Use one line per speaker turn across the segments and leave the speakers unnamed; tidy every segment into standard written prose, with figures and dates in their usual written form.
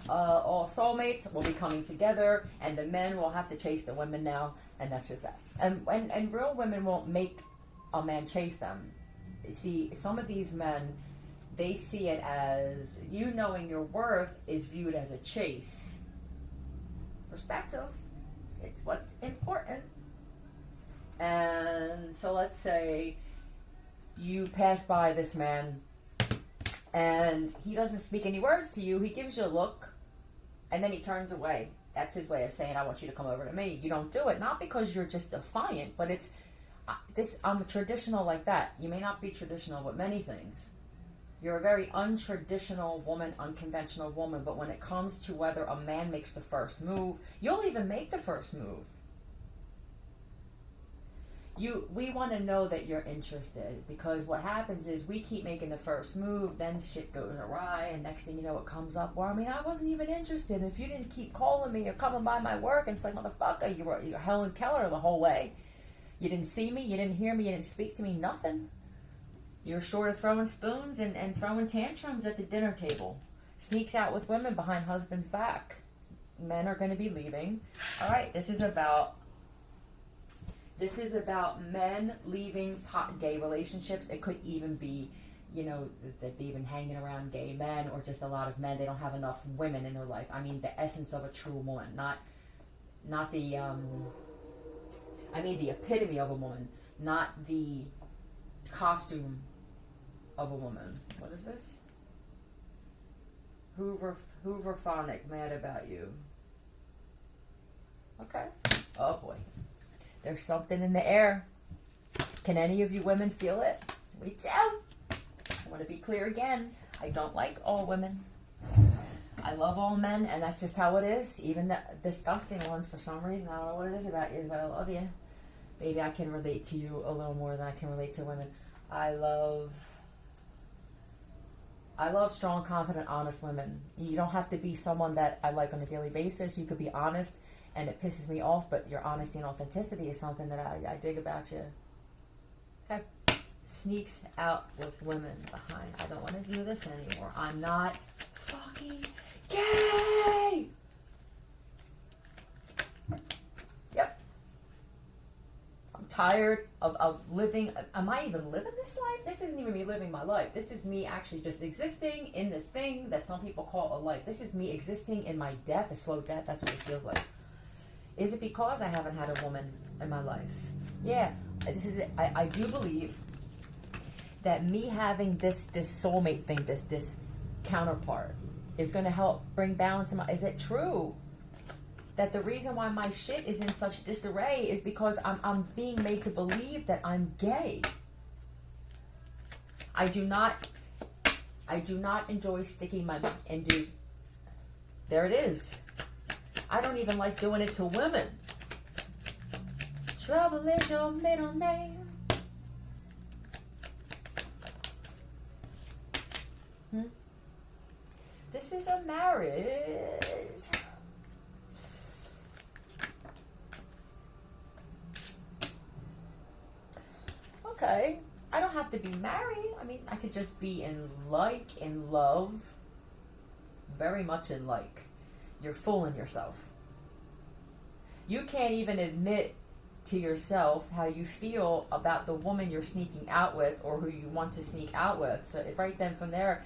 All soulmates will be coming together, and the men will have to chase the women now, and that's just that. And real women won't make a man chase them. See, some of these men, they see it as you knowing your worth is viewed as a chase. Perspective, it's what's important. And so let's say you pass by this man and he doesn't speak any words to you. He gives you a look and then he turns away. That's his way of saying, I want you to come over to me. You don't do it, not because you're just defiant, but it's I'm traditional like that. You may not be traditional with many things. You're a very untraditional woman, unconventional woman, but when it comes to whether a man makes the first move, you'll even make the first move. We want to know that you're interested, because what happens is we keep making the first move, then shit goes awry, and next thing you know it comes up, well, I mean, I wasn't even interested. If you didn't keep calling me or coming by my work, and it's like, motherfucker, you're Helen Keller the whole way. You didn't see me, you didn't hear me, you didn't speak to me, nothing. You're short of throwing spoons and throwing tantrums at the dinner table. Sneaks out with women behind husband's back. Men are going to be leaving. All right, this is about men leaving gay relationships. It could even be, that they've been hanging around gay men, or just a lot of men. They don't have enough women in their life. I mean, the essence of a true woman, not the the epitome of a woman, not the costume of a woman. What is this? Hooverphonic, mad about you. Okay. Oh boy. There's something in the air. Can any of you women feel it? We do. I want to be clear again. I don't like all women. I love all men, and that's just how it is. Even the disgusting ones, for some reason. I don't know what it is about you, but I love you. Maybe I can relate to you a little more than I can relate to women. I love strong, confident, honest women. You don't have to be someone that I like on a daily basis. You could be honest, and it pisses me off, but your honesty and authenticity is something that I dig about you. Okay. Sneaks out with women behind. I don't want to do this anymore. I'm not fucking gay! Yep. I'm tired of living. Am I even living this life? This isn't even me living my life. This is me actually just existing in this thing that some people call a life. This is me existing in my death, a slow death. That's what this feels like. Is it because I haven't had a woman in my life? Yeah, this is it. I do believe that me having this soulmate thing, this counterpart, is going to help bring balance in my... Is it true that the reason why my shit is in such disarray is because I'm being made to believe that I'm gay? I do not enjoy sticking my butt into... There it is. I don't even like doing it to women. Trouble is your middle name. This is a marriage. Okay. I don't have to be married. I mean, I could just be in love. Very much in like. You're fooling yourself. You can't even admit to yourself how you feel about the woman you're sneaking out with, or who you want to sneak out with. So right then from there,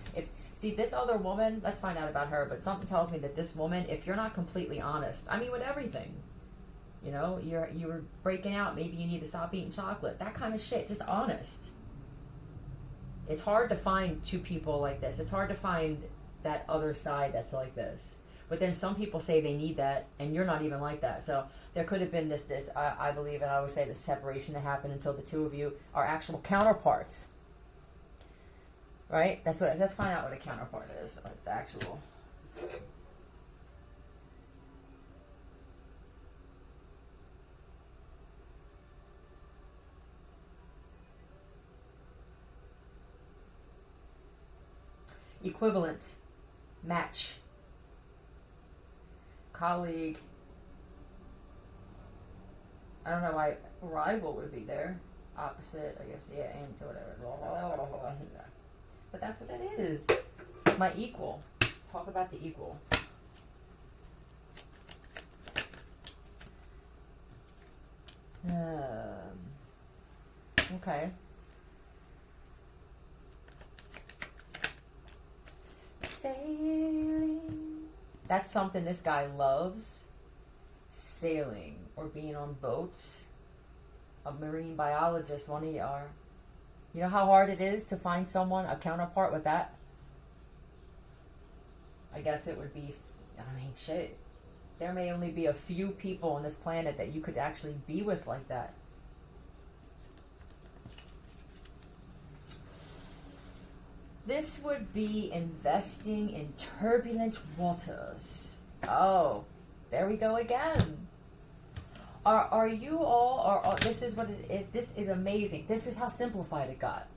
see this other woman, let's find out about her, but something tells me that this woman, if you're not completely honest, I mean with everything, you're breaking out, maybe you need to stop eating chocolate, that kind of shit, just honest. It's hard to find two people like this. It's hard to find that other side that's like this. But then some people say they need that, and you're not even like that. So there could have been this I believe, and I always say, this separation that happened until the two of you are actual counterparts. Right? Let's find out what a counterpart is. Like the actual. Equivalent. Match. Colleague. I don't know why rival would be there. Opposite, I guess, yeah, and whatever. But that's what it is. My equal. Talk about the equal. Okay. Sailing. That's something this guy loves. Sailing or being on boats. A marine biologist, one of you are. You know how hard it is to find someone, a counterpart with that? I guess it would be, I mean, shit. There may only be a few people on this planet that you could actually be with like that. This would be investing in turbulent waters. Oh, there we go again. Are you all, or this is what this is amazing. This is how simplified it got.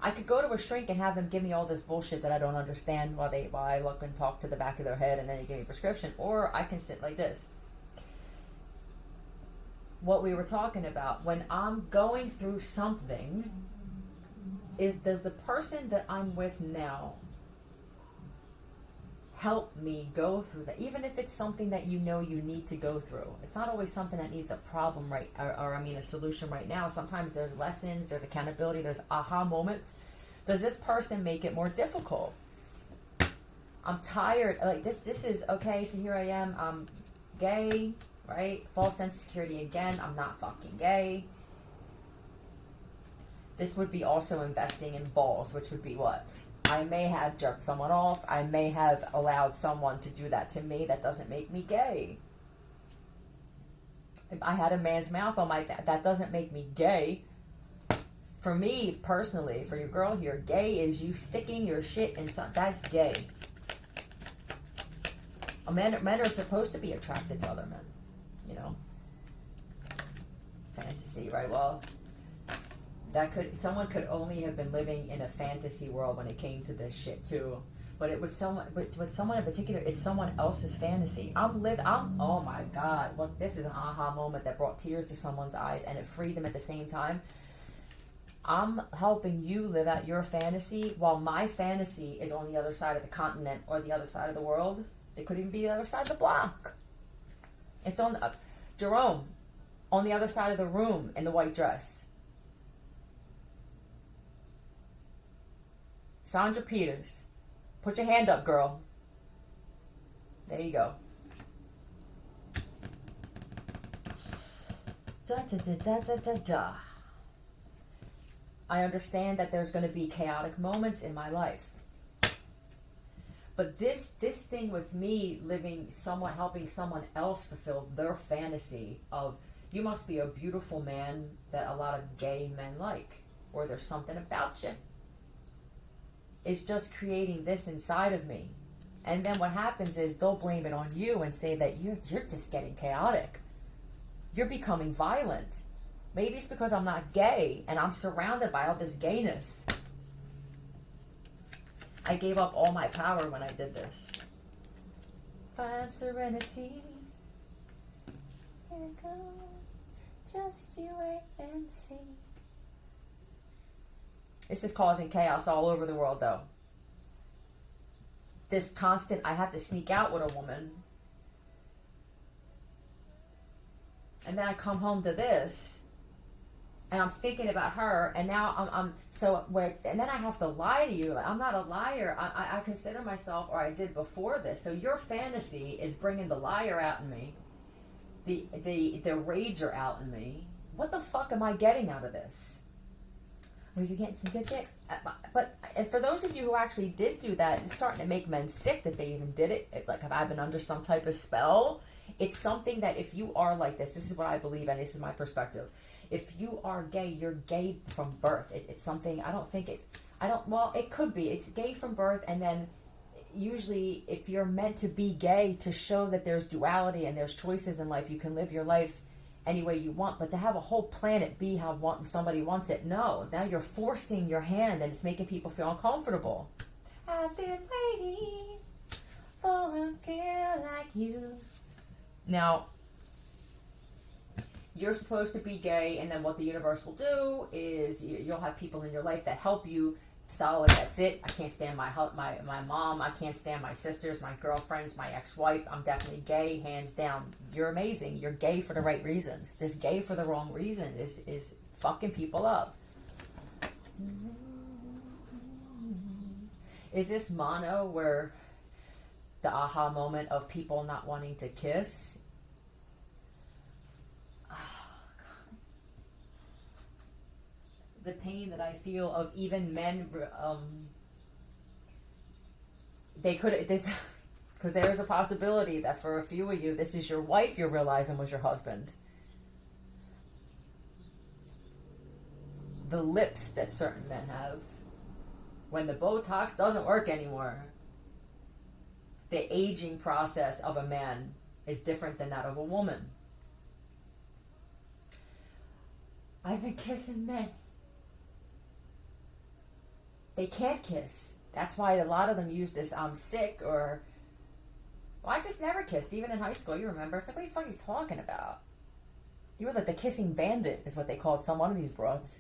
I could go to a shrink and have them give me all this bullshit that I don't understand while I look and talk to the back of their head and then they give me a prescription. Or I can sit like this. What we were talking about, when I'm going through something, does the person that I'm with now help me go through that? Even if it's something that you know you need to go through. It's not always something that needs a problem or a solution right now. Sometimes there's lessons, there's accountability, there's aha moments. Does this person make it more difficult? I'm tired. Like this is okay, so here I am. I'm gay, right? False sense of security again. I'm not fucking gay. This would be also investing in balls, which would be what? I may have jerked someone off. I may have allowed someone to do that to me. That doesn't make me gay. If I had a man's mouth on my back, that doesn't make me gay. For me, personally, for your girl here, gay is you sticking your shit in something. That's gay. Men are supposed to be attracted to other men. You know? Fantasy, right? Well, someone could only have been living in a fantasy world when it came to this shit too. But with someone in particular, it's someone else's fantasy. Oh my God, this is an aha moment that brought tears to someone's eyes and it freed them at the same time. I'm helping you live out your fantasy while my fantasy is on the other side of the continent or the other side of the world. It could even be the other side of the block. It's on Jerome, on the other side of the room in the white dress. Sandra Peters, put your hand up, girl. There you go. Da da da da da da da. I understand that there's going to be chaotic moments in my life. But this thing with me helping someone else fulfill their fantasy of, you must be a beautiful man that a lot of gay men like, or there's something about you. It's just creating this inside of me. And then what happens is they'll blame it on you and say that you're just getting chaotic. You're becoming violent. Maybe it's because I'm not gay and I'm surrounded by all this gayness. I gave up all my power when I did this. Find serenity. Here we go. Just you wait and see. This is causing chaos all over the world, though. This constant, I have to sneak out with a woman. And then I come home to this. And I'm thinking about her. And now and then I have to lie to you. Like, I'm not a liar. I consider myself, or I did before this. So your fantasy is bringing the liar out in me. The rager out in me. What the fuck am I getting out of this? Well, you're getting some good dick. But for those of you who actually did do that, it's starting to make men sick that they even did it. Like, have I been under some type of spell? It's something that if you are like this is what I believe, and this is my perspective. If you are gay, you're gay from birth. It's something, it could be. It's gay from birth, and then usually if you're meant to be gay to show that there's duality and there's choices in life, you can live your life any way you want, but to have a whole planet be how somebody wants it, no. Now you're forcing your hand and it's making people feel uncomfortable. I've been waiting for a girl like you. Now, you're supposed to be gay, and then what the universe will do is you'll have people in your life that help you solid, that's it. I can't stand my mom. I can't stand my sisters, my girlfriends, my ex-wife. I'm definitely gay, hands down. You're amazing. You're gay for the right reasons. This gay for the wrong reason is fucking people up. Is this mono where the aha moment of people not wanting to kiss? The pain that I feel of even men, they could, because there's a possibility that for a few of you, this is your wife you're realizing was your husband. The lips that certain men have, when the Botox doesn't work anymore, the aging process of a man is different than that of a woman. I've been kissing men. They can't kiss. That's why a lot of them use this I'm sick or, well, I just never kissed, even in high school. You remember? It's like, what the fuck are you talking about? You were like the kissing bandit is what they called one of these broads.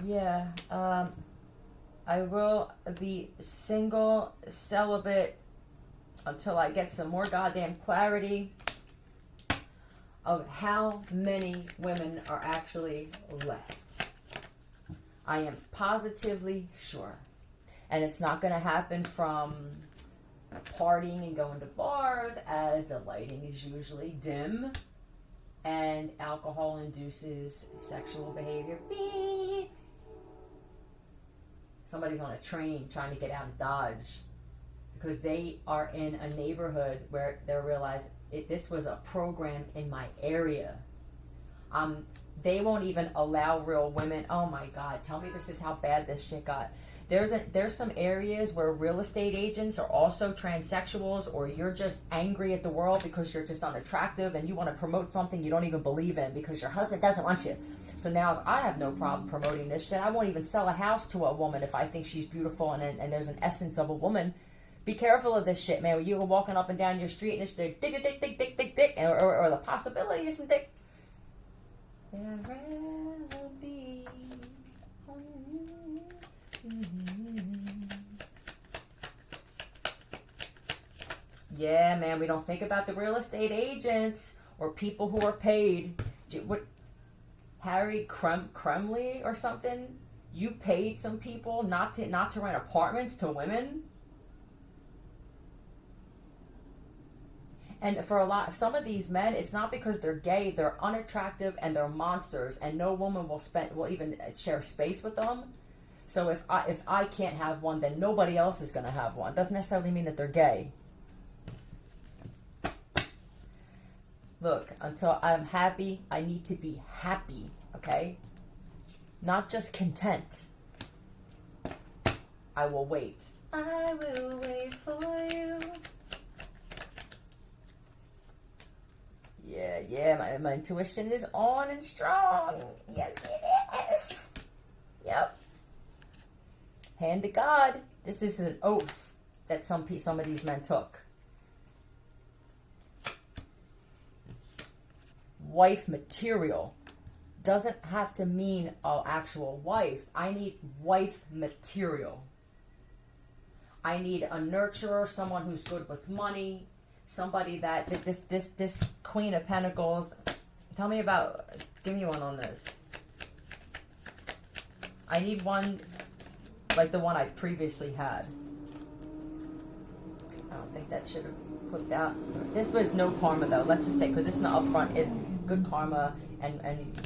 Yeah, I will be single, celibate, until I get some more goddamn clarity of how many women are actually left. I am positively sure. And it's not going to happen from partying and going to bars, as the lighting is usually dim and alcohol induces sexual behavior. Beep. Somebody's on a train trying to get out of Dodge because they are in a neighborhood where they realize this was a program in my area. They won't even allow real women. Oh my God, tell me this is how bad this shit got. There's some areas where real estate agents are also transsexuals, or you're just angry at the world because you're just unattractive and you want to promote something you don't even believe in because your husband doesn't want you. So now I have no problem promoting this shit. I won't even sell a house to a woman if I think she's beautiful and there's an essence of a woman. Be careful of this shit, man. When you're walking up and down your street and it's dick, or the possibility of some dick. I'd rather be Yeah, man, we don't think about the real estate agents or people who are paid. What, Harry Crumley or something? You paid some people not to rent apartments to women? And for some of these men, it's not because they're gay, they're unattractive and they're monsters, and no woman will even share space with them. So if I can't have one, then nobody else is going to have one. Doesn't necessarily mean that they're gay. Look, until I'm happy, I need to be happy, okay? Not just content. I will wait. I will wait for you. Yeah, my intuition is on and strong. Yes, it is. Yep. Hand to God. This is an oath that some of these men took. Wife material doesn't have to mean an actual wife. I need wife material. I need a nurturer, someone who's good with money, somebody that this Queen of Pentacles. Give me one on this. I need one like the one I previously had. I don't think that should have flipped out. This was no karma though. Let's just say, because this in the upfront is good karma and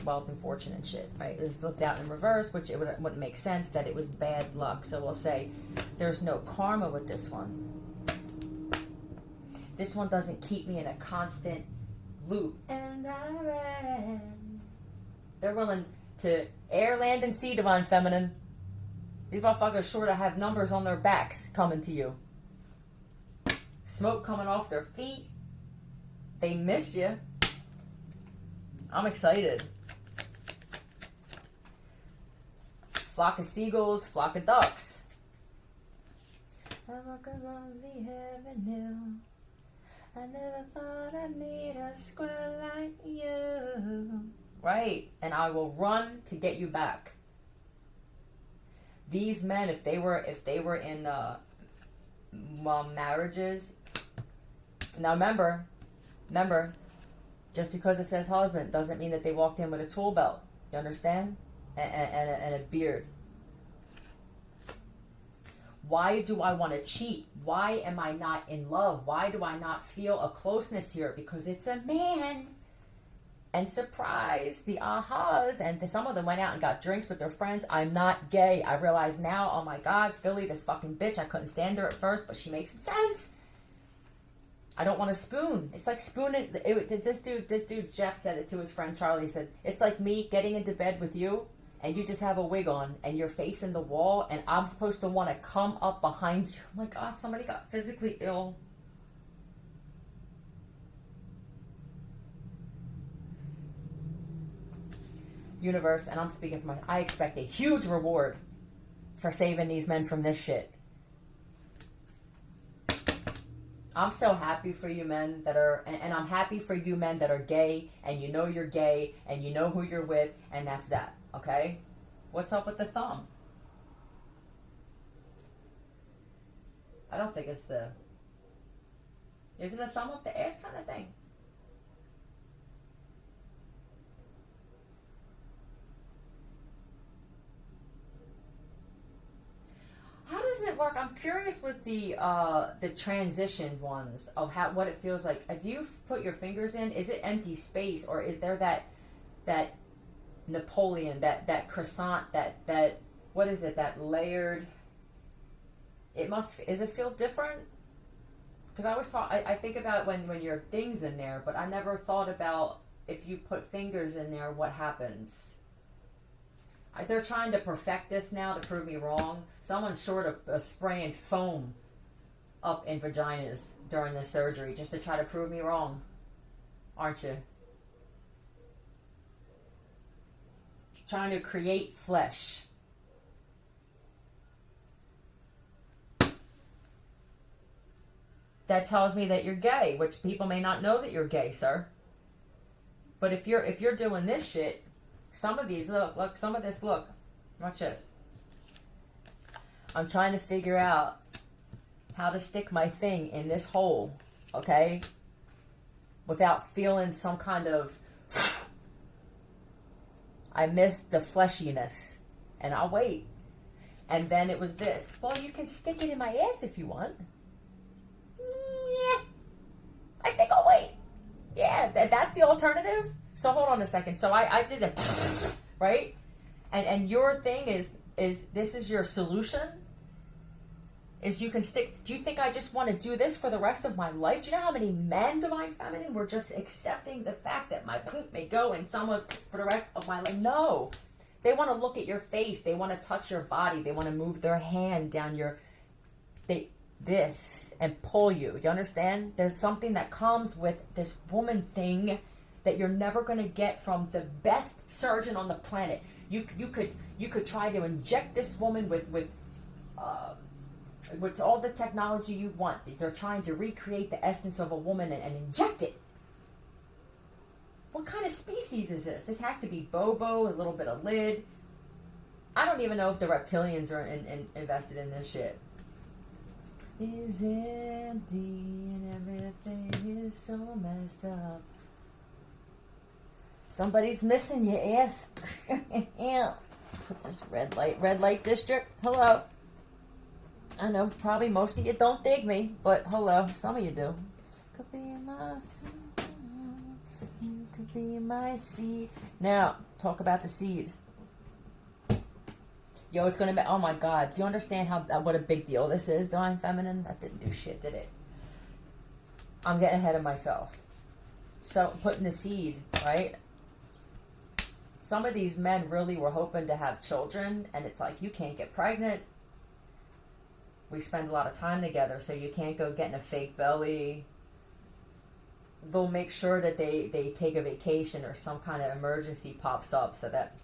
wealth and fortune and shit, right? It was flipped out in reverse, which it wouldn't make sense that it was bad luck. So we'll say there's no karma with this one. This one doesn't keep me in a constant loop. And I ran. They're willing to air, land, and sea, divine feminine. These motherfuckers sure to have numbers on their backs coming to you. Smoke coming off their feet. They miss you. I'm excited. Flock of seagulls, flock of ducks. I walk along the avenue. I never thought I'd meet a squirrel like you. Right, and I will run to get you back. These men, if they were in marriages. Now remember, just because it says husband doesn't mean that they walked in with a tool belt. You understand? And a beard. Why do I want to cheat? Why am I not in love? Why do I not feel a closeness here? Because it's a man. And surprise, the ahas, and some of them went out and got drinks with their friends. I'm not gay. I realize now, oh my God, Philly, this fucking bitch. I couldn't stand her at first, but she makes some sense. I don't want to spoon. It's like spooning. This dude, Jeff, said it to his friend Charlie. He said, it's like me getting into bed with you, and you just have a wig on, and you're facing the wall, and I'm supposed to want to come up behind you. Oh my God, somebody got physically ill. Universe, and I'm speaking for I expect a huge reward for saving these men from this shit. I'm so happy for you men that are, and I'm happy for you men that are gay, and you know you're gay, and you know who you're with, and that's that, okay? What's up with the thumb? I don't think it's the, is it a thumb up the ass kind of thing? How does it work? I'm curious with the transition ones of what it feels like. If you put your fingers in, is it empty space, or is there that Napoleon, that croissant, that what is it? That layered. Is it feel different? Because I always thought I think about when your thing's in there, but I never thought about if you put fingers in there, what happens. They're trying to perfect this now to prove me wrong. Someone's short of spraying foam up in vaginas during this surgery just to try to prove me wrong. Aren't you? Trying to create flesh. That tells me that you're gay, which people may not know that you're gay, sir. But if you're doing this shit, some of these, look, some of this, look. Watch this. I'm trying to figure out how to stick my thing in this hole, okay? Without feeling some kind of, I missed the fleshiness. And I'll wait. And then it was this. Well, you can stick it in my ass if you want. Yeah. I think I'll wait. Yeah, that's the alternative. So hold on a second. So I did it, right? And your thing is this is your solution? Is you can stick, do you think I just want to do this for the rest of my life? Do you know how many men, Divine Feminine, were just accepting the fact that my poop may go in someone's for the rest of my life? No. They want to look at your face. They want to touch your body. They want to move their hand down this and pull you. Do you understand? There's something that comes with this woman thing that you're never going to get from the best surgeon on the planet. You could try to inject this woman with all the technology you want. They're trying to recreate the essence of a woman and inject it. What kind of species is this? This has to be Bobo, a little bit of lid. I don't even know if the reptilians are invested in this shit. Is empty and everything is so messed up. Somebody's missing your ass. Put this red light district. Hello. I know probably most of you don't dig me, but hello, some of you do. Could be my son, you could be my seed. Now, talk about the seed. Yo, it's gonna be, oh my God, do you understand what a big deal this is, Divine Feminine? That didn't do shit, did it? I'm getting ahead of myself. So, putting the seed, right? Some of these men really were hoping to have children, and it's like, you can't get pregnant. We spend a lot of time together, so you can't go getting a fake belly. They'll make sure that they take a vacation or some kind of emergency pops up so that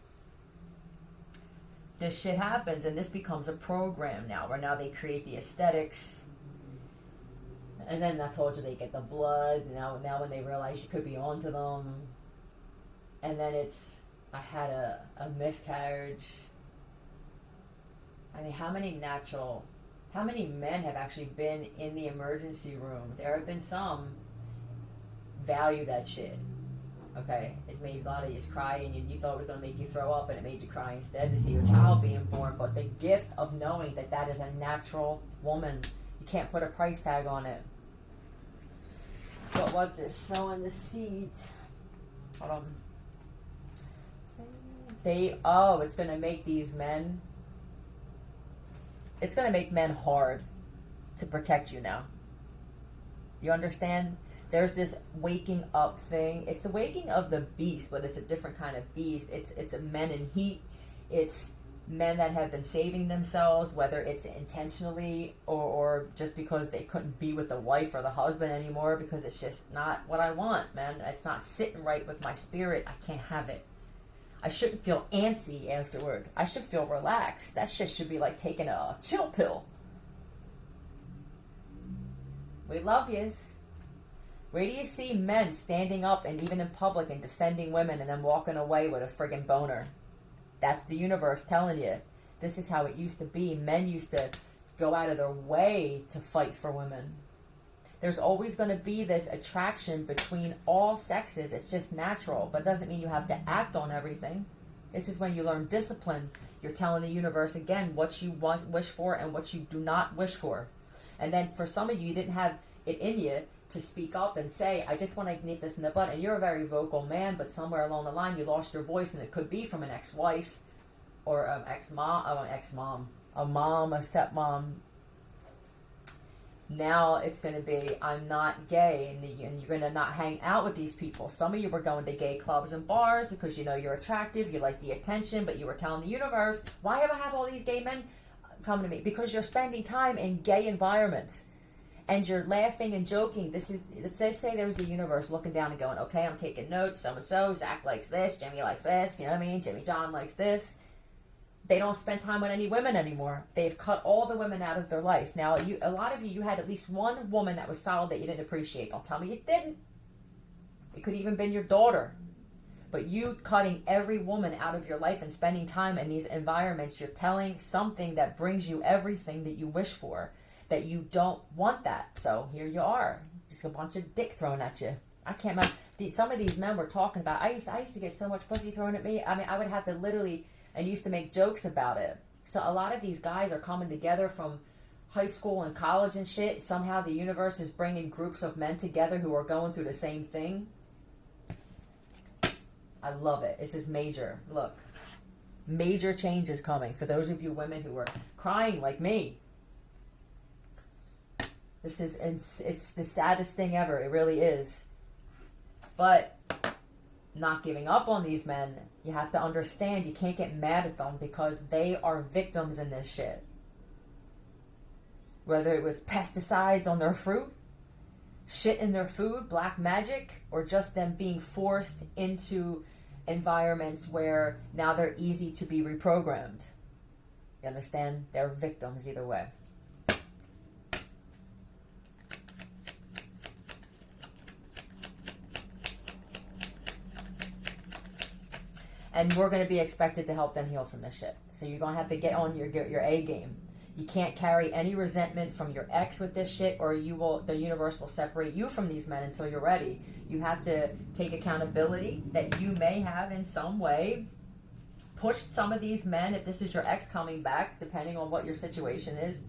this shit happens, and this becomes a program now, where now they create the aesthetics. And then I told you they get the blood. Now when they realize you could be onto them. And then I had a miscarriage. I mean, how many men have actually been in the emergency room? There have been some value that shit. Okay, it's made a lot of you cry, and you thought it was going to make you throw up, and it made you cry instead to see your child being born. But the gift of knowing that is a natural woman, you can't put a price tag on it. What was this? Sowing the seeds. Hold on. It's going to make these men. It's going to make men hard to protect you now. You understand? There's this waking up thing. It's the waking of the beast, but it's a different kind of beast. It's a men in heat. It's men that have been saving themselves, whether it's intentionally or just because they couldn't be with the wife or the husband anymore because it's just not what I want, man. It's not sitting right with my spirit. I can't have it. I shouldn't feel antsy afterward. I should feel relaxed. That shit should be like taking a chill pill. We love yous. Where do you see men standing up and even in public and defending women and then walking away with a friggin' boner? That's the universe telling you. This is how it used to be. Men used to go out of their way to fight for women. There's always going to be this attraction between all sexes. It's just natural, but it doesn't mean you have to act on everything. This is when you learn discipline. You're telling the universe again what you wish for and what you do not wish for. And then for some of you, you didn't have it in you to speak up and say, I just want to nip this in the bud. And you're a very vocal man, but somewhere along the line you lost your voice, and it could be from an ex-wife or an ex-mom, a mom, a stepmom. Now it's going to be, I'm not gay, and you're going to not hang out with these people. Some of you were going to gay clubs and bars because you know you're attractive, you like the attention, but you were telling the universe, why ever have all these gay men come to me? Because you're spending time in gay environments. And you're laughing and joking. Let's say there's the universe looking down and going, okay, I'm taking notes, so-and-so, Zach likes this, Jimmy likes this, you know what I mean? Jimmy John likes this. They don't spend time with any women anymore. They've cut all the women out of their life. Now, a lot of you had at least one woman that was solid that you didn't appreciate. Don't tell me you didn't. It could even been your daughter. But you cutting every woman out of your life and spending time in these environments, you're telling something that brings you everything that you wish for. That you don't want that. So here you are. Just a bunch of dick thrown at you. I can't remember. Some of these men were talking about, I used to get so much pussy thrown at me. I mean, I would have to literally, and used to make jokes about it. So a lot of these guys are coming together from high school and college and shit. Somehow the universe is bringing groups of men together who are going through the same thing. I love it. This is major. Look. Major change is coming. For those of you women who are crying like me. It's the saddest thing ever. It really is. But not giving up on these men, you have to understand you can't get mad at them because they are victims in this shit. Whether it was pesticides on their fruit, shit in their food, black magic, or just them being forced into environments where now they're easy to be reprogrammed. You understand? They're victims either way. And we're going to be expected to help them heal from this shit. So you're going to have to get on your A game. You can't carry any resentment from your ex with this shit, or the universe will separate you from these men until you're ready. You have to take accountability that you may have in some way pushed some of these men, if this is your ex coming back, depending on what your situation is.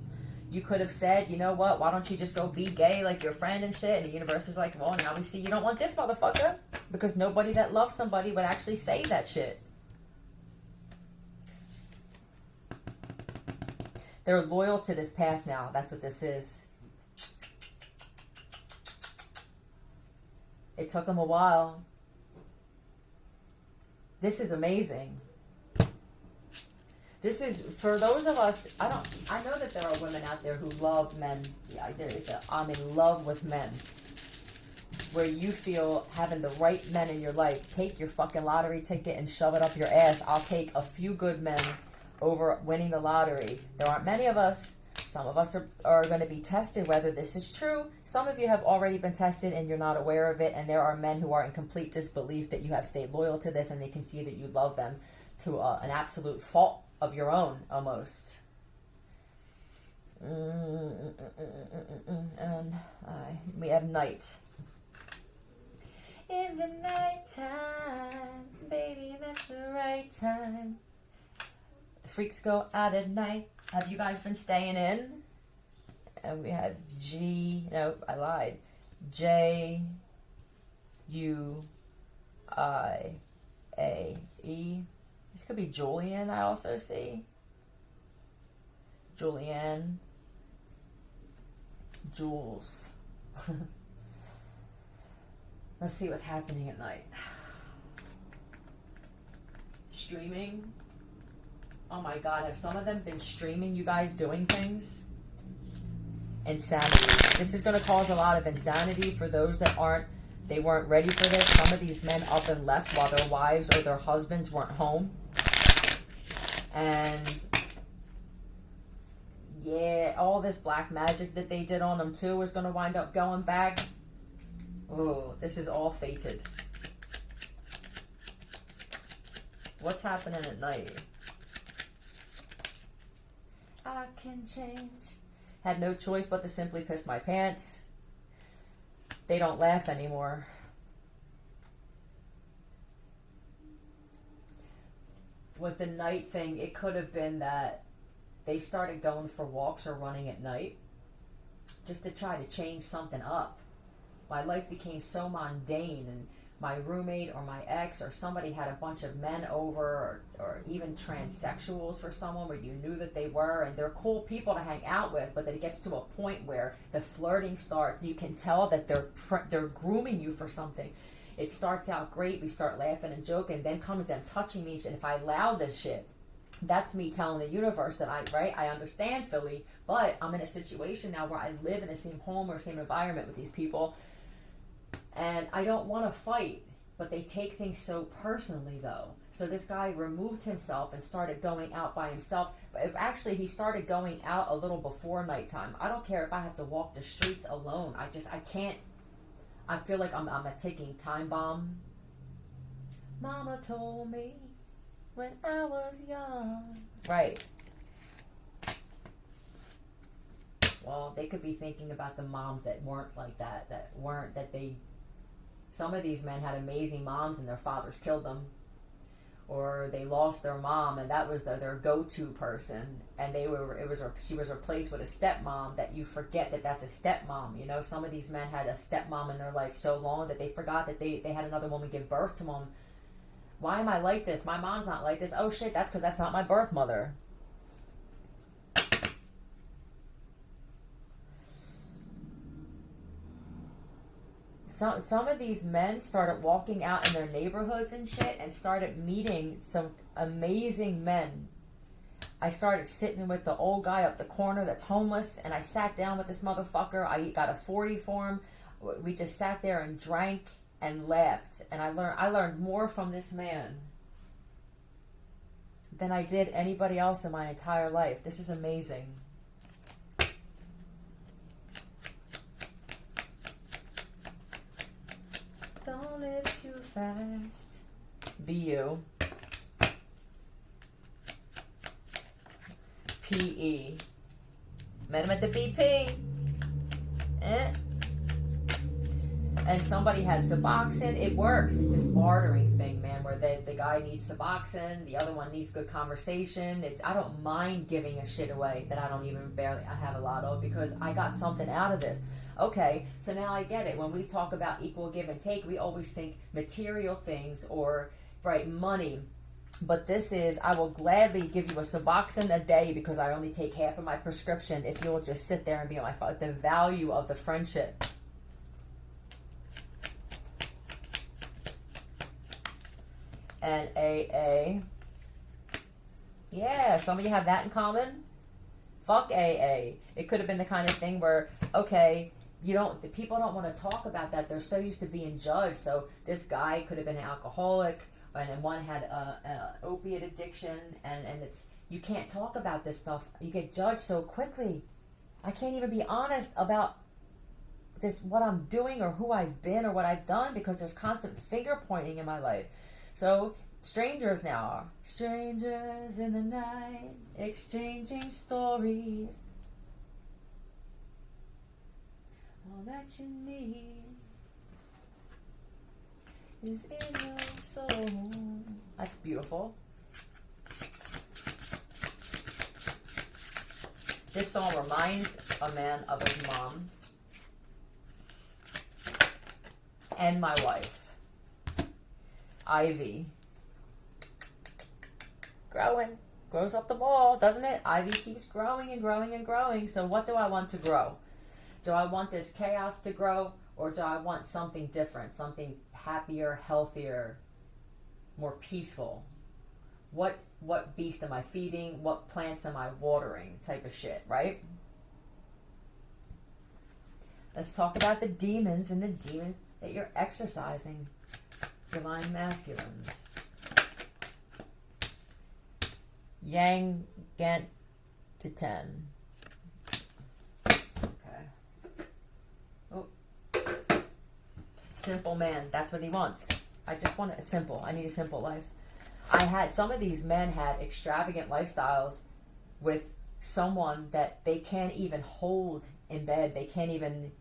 You could have said, you know what, why don't you just go be gay like your friend and shit? And the universe is like, well, now we see you don't want this motherfucker. Because nobody that loves somebody would actually say that shit. They're loyal to this path now. That's what this is. It took them a while. This is amazing. This is, for those of us, I know that there are women out there who love men. Yeah, I'm in love with men. Where you feel having the right men in your life, take your fucking lottery ticket and shove it up your ass. I'll take a few good men over winning the lottery. There aren't many of us, Some of us are going to be tested whether this is true. Some of you have already been tested and you're not aware of it. And there are men who are in complete disbelief that you have stayed loyal to this, and they can see that you love them to an absolute fault of your own, almost. And we have night. In the nighttime, baby, that's the right time. The freaks go out at night. Have you guys been staying in? And we had no, I lied. Juiae. This could be Julian, I also see. Julianne. Jules. Let's see what's happening at night. Streaming. Oh my God, have some of them been streaming you guys doing things? Insanity. This is going to cause a lot of insanity for those that they weren't ready for this. Some of these men up and left while their wives or their husbands weren't home. And yeah, all this black magic that they did on them too is going to wind up going back. Oh, this is all fated. What's happening at night? I can change. Had no choice but to simply piss my pants. They don't laugh anymore. With the night thing, it could have been that they started going for walks or running at night just to try to change something up. My life became so mundane, and my roommate or my ex or somebody had a bunch of men over, or even transsexuals for someone where you knew that they were, and they're cool people to hang out with, but then it gets to a point where the flirting starts. You can tell that they're grooming you for something. It starts out great, we start laughing and joking, then comes them touching me, and if I allow this shit, that's me telling the universe that I understand, Philly, but I'm in a situation now where I live in the same home or same environment with these people, and I don't want to fight, but they take things so personally, though. So this guy removed himself and started going out by himself. But actually, he started going out a little before nighttime. I don't care if I have to walk the streets alone. I can't. I feel like I'm a ticking time bomb. Mama told me when I was young. Right. Well, they could be thinking about the moms that weren't like that. Some of these men had amazing moms and their fathers killed them. Or they lost their mom and that was their go-to person. And she was replaced with a stepmom that you forget that that's a stepmom. You know, some of these men had a stepmom in their life so long that they forgot that they had another woman give birth to them. Why am I like this? My mom's not like this. Oh shit, that's because that's not my birth mother. Some of these men started walking out in their neighborhoods and shit and started meeting some amazing men. I started sitting with the old guy up the corner that's homeless, and I sat down with this motherfucker. I got a 40 for him. We just sat there and drank and laughed, and I learned more from this man than I did anybody else in my entire life. This is amazing. Don't live too fast. Be you. P.E. Met him at the BP. And somebody had Suboxone. It works. It's this bartering thing, man, where the guy needs Suboxone, the other one needs good conversation. I don't mind giving a shit away that I have a lot of, because I got something out of this. Okay, so now I get it. When we talk about equal give and take, we always think material things or, right, money. But this is, I will gladly give you a Suboxone a day because I only take half of my prescription if you'll just sit there and be on my phone. The value of the friendship. And AA. Yeah, some of you have that in common. Fuck AA. It could have been the kind of thing where, okay, the people don't want to talk about that. They're so used to being judged. So this guy could have been an alcoholic, and then one had a opiate addiction, and it's, you can't talk about this stuff. You get judged so quickly. I can't even be honest about this, what I'm doing or who I've been or what I've done, because there's constant finger pointing in my life. So strangers now are strangers in the night, exchanging stories. All that you need is in your soul. That's beautiful. This song reminds a man of his mom and my wife, Ivy. Grows up the ball, doesn't it? Ivy keeps growing and growing and growing. So what do I want to grow? Do I want this chaos to grow, or do I want something different, something happier, healthier, more peaceful? What beast am I feeding? What plants am I watering? Type of shit, right? Let's talk about the demons and the demons that you're exercising. Divine masculines. Yang Gant to 10. Simple man, that's what he wants. I just want it simple. I need a simple life. Some of these men had extravagant lifestyles with someone that they can't even hold in bed. They can't even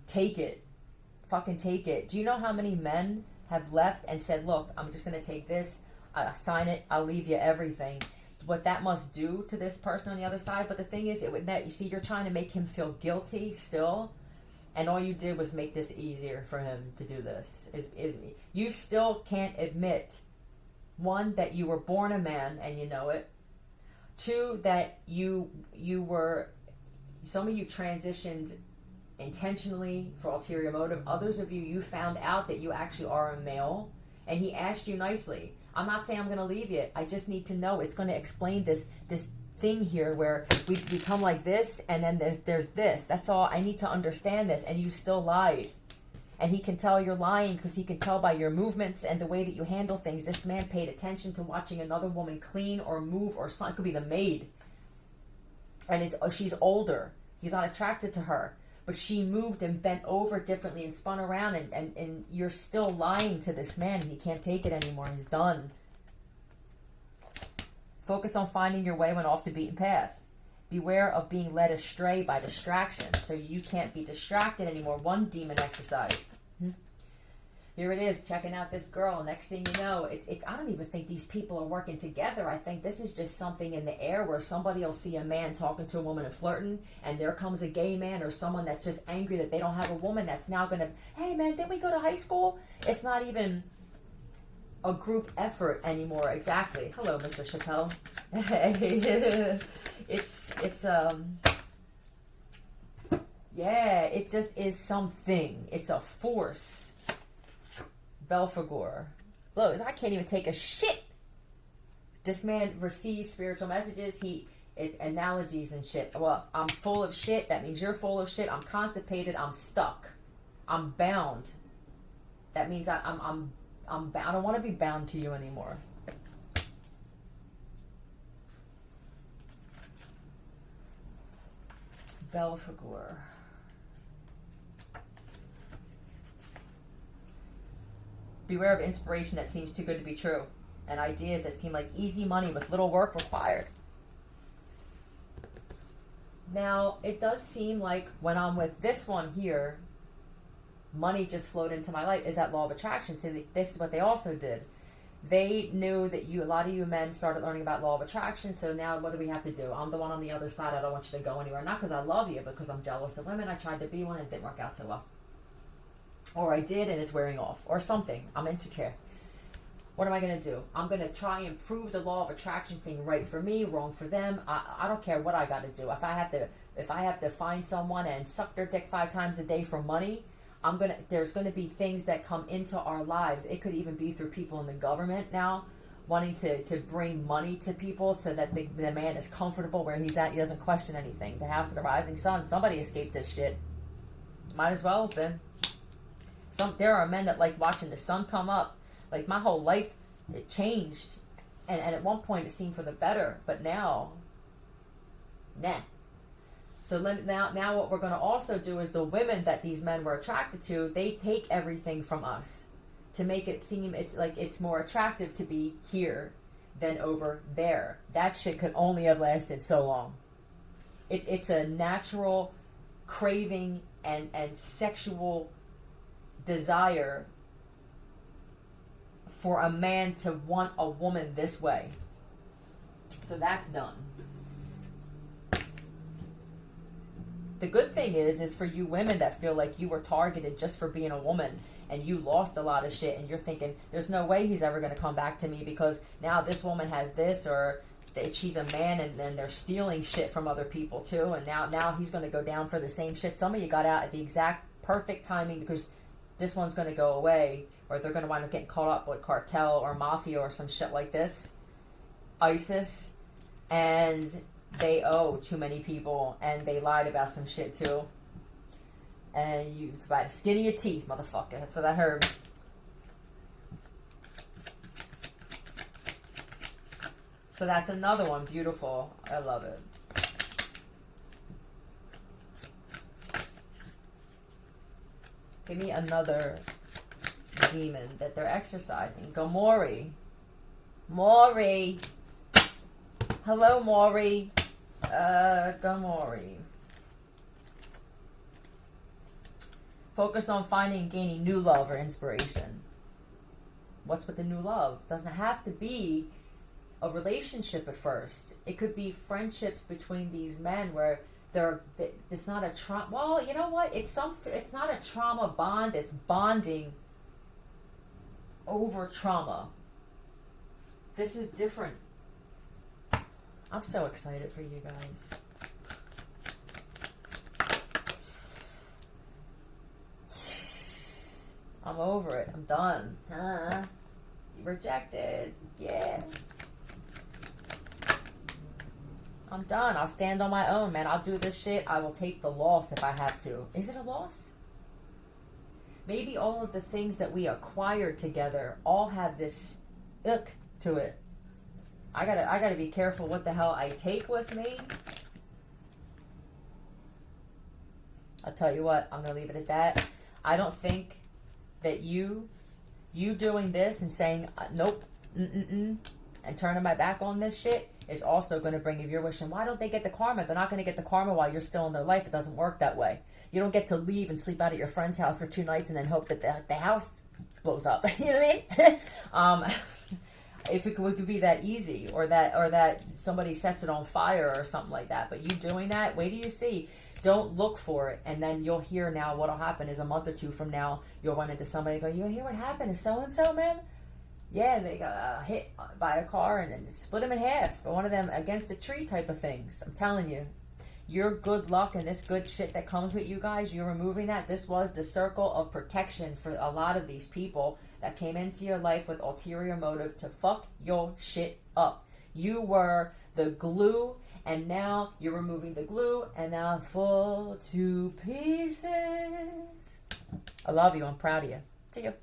take it. Fucking take it. Do you know how many men have left and said, look, I'm just going to take this, sign it, I'll leave you everything. What that must do to this person on the other side. But the thing is, you see, you're trying to make him feel guilty still. And all you did was make this easier for him to do this. You still can't admit, one, that you were born a man and you know it. Two, that you were, some of you transitioned intentionally for ulterior motive. Others of you found out that you actually are a male, and he asked you nicely, I'm not saying I'm going to leave you. I just need to know. It's going to explain this thing here where we become like this, and then there's this. That's all. I need to understand this. And you still lied. And he can tell you're lying because he can tell by your movements and the way that you handle things. This man paid attention to watching another woman clean or move or something. It could be the maid. And she's older. He's not attracted to her. But she moved and bent over differently and spun around, and you're still lying to this man, and he can't take it anymore. He's done. Focus on finding your way when off the beaten path. Beware of being led astray by distractions, so you can't be distracted anymore. One demon exercise. Here it is, checking out this girl. Next thing you know, it's. I don't even think these people are working together. I think this is just something in the air where somebody will see a man talking to a woman and flirting, and there comes a gay man or someone that's just angry that they don't have a woman that's now going to, hey man, didn't we go to high school? It's not even a group effort anymore. Exactly. Hello, Mr. Chappelle. Yeah, it just is something. It's a force. Belphegor. Look, I can't even take a shit. This man receives spiritual messages. It's analogies and shit. Well, I'm full of shit. That means you're full of shit. I'm constipated. I'm stuck. I'm bound. That means I'm bound. I don't want to be bound to you anymore. Belphegor. Beware of inspiration that seems too good to be true, and ideas that seem like easy money with little work required. Now, it does seem like when I'm with this one here, money just flowed into my life. Is that law of attraction? So this is what they also did. They knew that a lot of you men started learning about law of attraction, so now what do we have to do? I'm the one on the other side. I don't want you to go anywhere. Not because I love you, but because I'm jealous of women. I tried to be one and it didn't work out so well. Or I did and it's wearing off. Or something. I'm insecure. What am I going to do? I'm going to try and prove the law of attraction thing right for me, wrong for them. I don't care what I got to do. If I have to find someone and suck their dick 5 times a day for money, there's going to be things that come into our lives. It could even be through people in the government now wanting to bring money to people so that the man is comfortable where he's at. He doesn't question anything. The House of the Rising Sun. Somebody escaped this shit. Might as well have been. There are men that like watching the sun come up, Like, my whole life, it changed. And at one point, it seemed for the better. But now, nah. So now what we're going to also do is the women that these men were attracted to, they take everything from us to make it seem it's like it's more attractive to be here than over there. That shit could only have lasted so long. It's a natural craving and sexual desire for a man to want a woman this way. So that's done. The good thing is for you women that feel like you were targeted just for being a woman and you lost a lot of shit and you're thinking, there's no way he's ever going to come back to me because now this woman has this, or she's a man and then they're stealing shit from other people too, and now he's going to go down for the same shit. Some of you got out at the exact perfect timing because this one's going to go away, or they're going to wind up getting caught up with cartel or mafia or some shit like this, ISIS, and they owe too many people, and they lied about some shit too. And it's by the skin of your teeth, motherfucker. That's what I heard. So that's another one. Beautiful. I love it. Give me another demon that they're exercising. Go, Maury. Maury. Hello, Maury. Go, Maury. Focus on finding and gaining new love or inspiration. What's with the new love? Doesn't have to be a relationship at first. It could be friendships between these men where it's not a trauma. Well, you know what? It's not a trauma bond. It's bonding over trauma. This is different. I'm so excited for you guys. I'm over it. I'm done. Rejected. Yeah. I'm done. I'll stand on my own, man. I'll do this shit. I will take the loss if I have to. Is it a loss? Maybe all of the things that we acquired together all have this ick to it. I gotta be careful what the hell I take with me. I'll tell you what, I'm gonna leave it at that. I don't think that you doing this and saying nope, and turning my back on this shit is also going to bring, if you're wishing, why don't they get the karma? They're not going to get the karma while you're still in their life. It doesn't work that way. You don't get to leave and sleep out at your friend's house for 2 nights and then hope that the house blows up. You know what I mean? If it could be that easy, or that somebody sets it on fire or something like that. But you doing that, wait till you see. Don't look for it, and then you'll hear. Now what'll happen is a month or 2 from now, you'll run into somebody and go, you hear what happened to so-and-so, man? Yeah, they got hit by a car and then split them in half. One of them against a tree type of things. I'm telling you, your good luck and this good shit that comes with you guys, you're removing that. This was the circle of protection for a lot of these people that came into your life with ulterior motive to fuck your shit up. You were the glue, and now you're removing the glue, and now fall to pieces. I love you. I'm proud of you. See you.